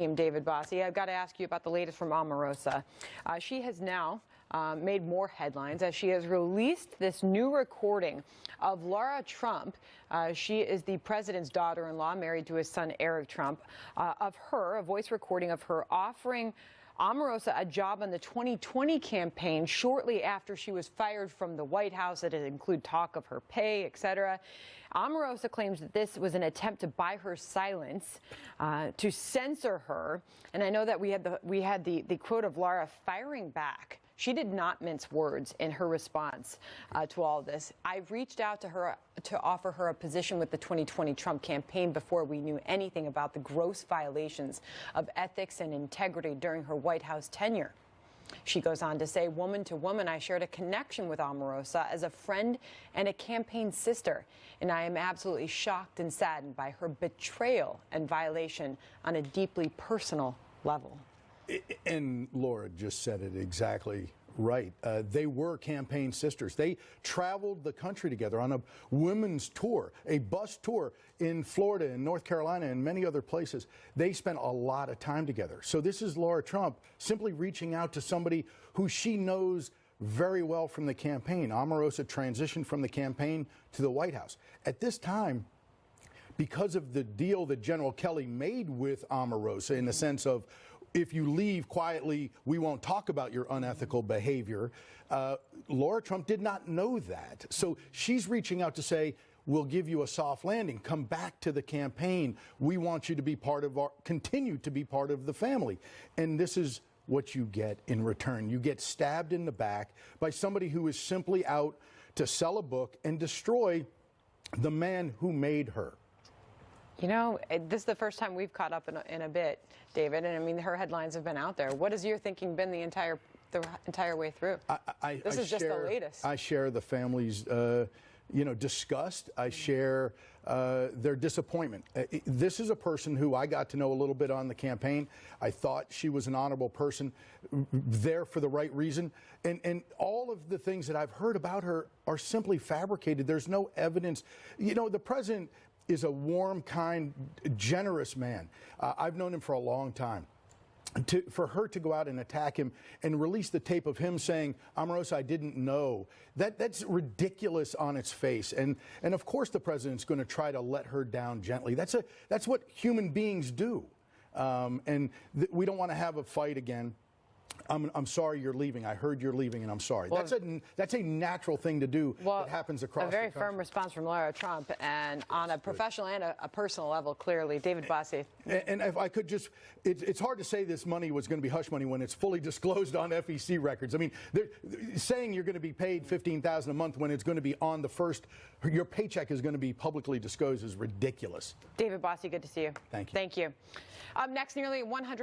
David Bossie. I've got to ask you about the latest from Omarosa. She has now made more headlines as she has released this new recording of Lara Trump. She is the president's daughter-in-law, married to his son Eric Trump, of her, a voice recording of her offering Omarosa a job on the 2020 campaign shortly after she was fired from the White House. It include talk of her pay, etc. Omarosa claims that this was an attempt to buy her silence, to censor her. And I know that we had the quote of Lara firing back. She did not mince words in her response to all of this. I've reached out to her to offer her a position with the 2020 Trump campaign before we knew anything about the gross violations of ethics and integrity during her White House tenure. She goes on to say, woman to woman, I shared a connection with Omarosa as a friend and a campaign sister, and I am absolutely shocked and saddened by her betrayal and violation on a deeply personal level. And Laura just said it exactly right. They were campaign sisters. They traveled the country together on a women's tour, a bus tour in Florida and North Carolina and many other places. They spent a lot of time together. So this is Lara Trump simply reaching out to somebody who she knows very well from the campaign. Omarosa transitioned from the campaign to the White House. At this time, because of the deal that General Kelly made with Omarosa, in the sense of, if you leave quietly, we won't talk about your unethical behavior. Lara Trump did not know that. So she's reaching out to say, we'll give you a soft landing. Come back to the campaign. We want you to be part of continue to be part of the family. And this is what you get in return. You get stabbed in the back by somebody who is simply out to sell a book and destroy the man who made her. You know, this is the first time we've caught up in a bit, David, and I mean, her headlines have been out there. What has your thinking been the entire way through? This is just the latest. I share the family's, disgust. I share their disappointment. This is a person who I got to know a little bit on the campaign. I thought she was an honorable person, there for the right reason. And all of the things that I've heard about her are simply fabricated. There's no evidence. You know, the president is a warm, kind, generous man. I've known him for a long time. For her to go out and attack him and release the tape of him saying, Omarosa, I didn't know, that's ridiculous on its face. And of course the president's going to try to let her down gently. That's what human beings do. We don't want to have a fight again. I'm sorry you're leaving. I heard you're leaving, and I'm sorry. Well, that's a natural thing to do that happens across the country. A very firm response from Lara Trump, and on a professional and a personal level, clearly. David Bossie. And if I could just, it's hard to say this money was going to be hush money when it's fully disclosed on FEC records. I mean, saying you're going to be paid $15,000 a month when it's going to be on the first, your paycheck is going to be publicly disclosed is ridiculous. David Bossie, good to see you. Thank you. Thank you. Up next, nearly 100.